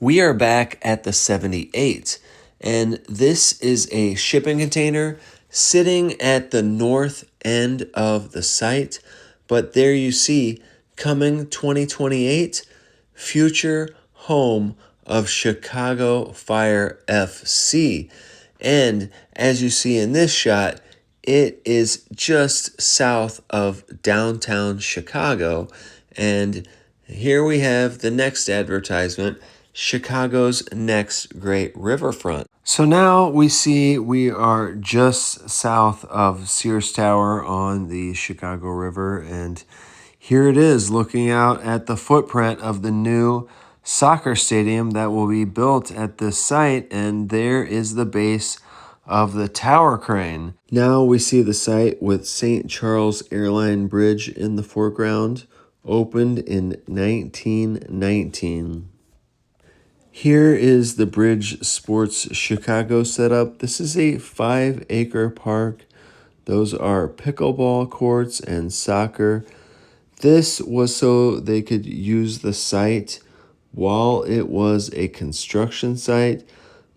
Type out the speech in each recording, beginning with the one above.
We are back at the 78, and this is a shipping container sitting at the north end of the site. But there you see, coming 2028, future home of Chicago Fire FC. And as you see in this shot, it is just south of downtown Chicago. And here we have the next advertisement, Chicago's next great riverfront. So now we see we are just south of Sears Tower on the Chicago River, and here it is looking out at the footprint of the new soccer stadium that will be built at this site, and there is the base of the tower crane. Now we see the site with St. Charles Airline Bridge in the foreground, opened in 1919. Here is the Bridge Sports Chicago setup. This is a 5-acre park. Those are pickleball courts and soccer. This was so they could use the site while it was a construction site.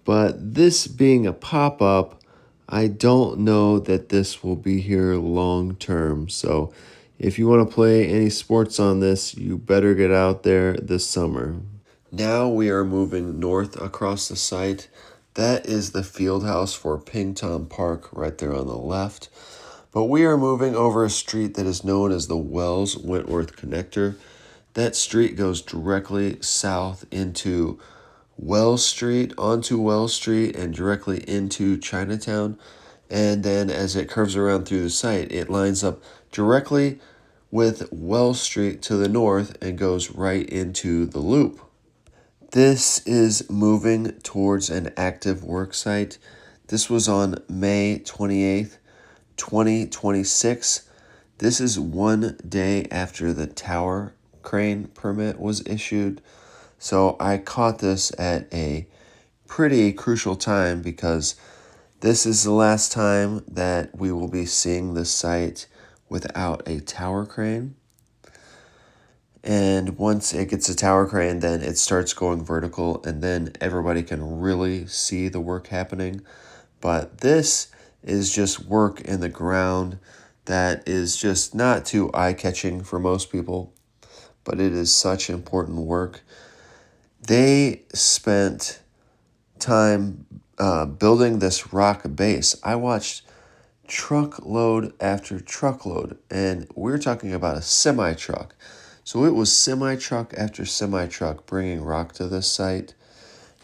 But this being a pop-up, I don't know that this will be here long term. So if you want to play any sports on this, you better get out there this summer. Now we are moving north across the site. That is the field house for Ping Tom Park right there on the left. But we are moving over a street that is known as the Wells Wentworth Connector. That street goes directly south into Wells Street, onto Wells Street, and directly into Chinatown. And then as it curves around through the site, it lines up directly with Wells Street to the north and goes right into the loop. This is moving towards an active work site. This was on May 28th, 2026. This is one day after the tower crane permit was issued. So I caught this at a pretty crucial time because this is the last time that we will be seeing the site without a tower crane. And once it gets a tower crane, then it starts going vertical, and then everybody can really see the work happening. But this is just work in the ground that is just not too eye-catching for most people, but it is such important work. They spent time building this rock base. I watched truckload after truckload, and we're talking about a semi-truck. So it was semi-truck after semi-truck bringing rock to this site,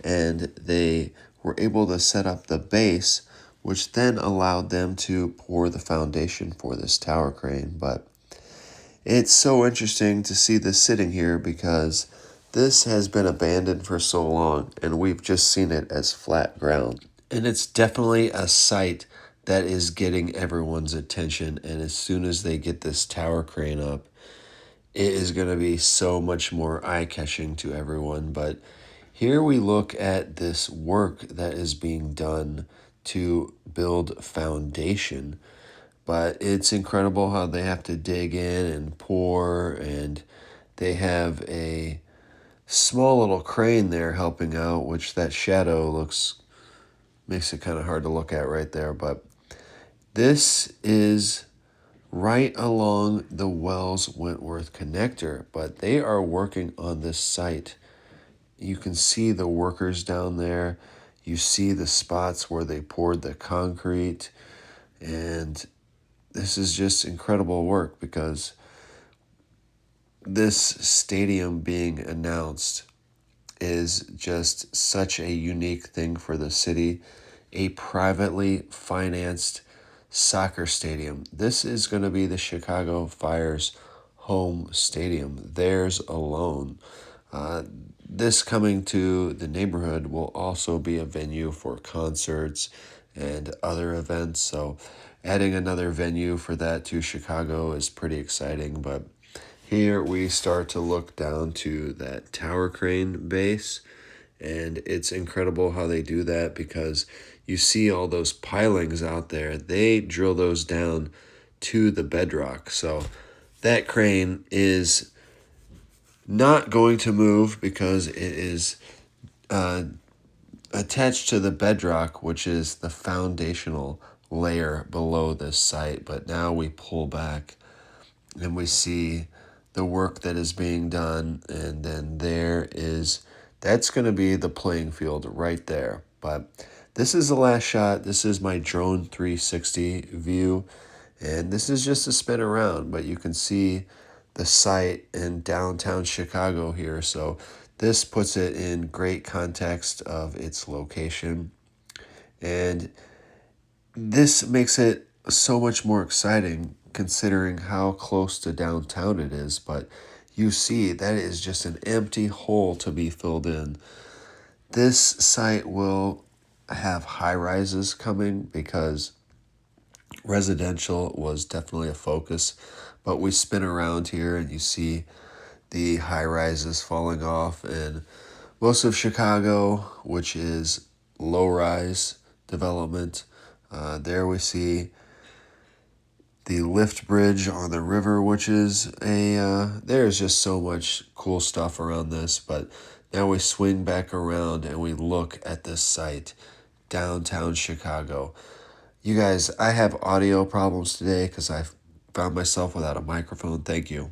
and they were able to set up the base, which then allowed them to pour the foundation for this tower crane. But it's so interesting to see this sitting here because this has been abandoned for so long, and we've just seen it as flat ground. And it's definitely a site that is getting everyone's attention, and as soon as they get this tower crane up, it is going to be so much more eye-catching to everyone. But here we look at this work that is being done to build foundation. But it's incredible how they have to dig in and pour, and they have a small little crane there helping out, which that shadow makes it kind of hard to look at right there. But this is right along the Wells Wentworth Connector, but they are working on this site. You can see the workers down there. You see the spots where they poured the concrete, and this is just incredible work because this stadium being announced is just such a unique thing for the city. A privately financed soccer stadium. This is going to be the Chicago Fire's home stadium. Theirs alone. This coming to the neighborhood will also be a venue for concerts and other events. So adding another venue for that to Chicago is pretty exciting. But here we start to look down to that tower crane base, and it's incredible how they do that because you see all those pilings out there. They drill those down to the bedrock. So that crane is not going to move because it is attached to the bedrock, which is the foundational layer below this site. But now we pull back and we see the work that is being done, and then that's going to be the playing field right there. But this is the last shot. This is my drone 360 view, and this is just a spin around, but you can see the site in downtown Chicago here. So this puts it in great context of its location, and this makes it so much more exciting considering how close to downtown it is. But you see, that is just an empty hole to be filled in. This site will have high rises coming because residential was definitely a focus. But we spin around here and you see the high rises falling off, and most of Chicago, which is low rise development. There we see the lift bridge on the river, which is there's just so much cool stuff around this. But now we swing back around and we look at this site, downtown Chicago. You guys, I have audio problems today because I found myself without a microphone. Thank you.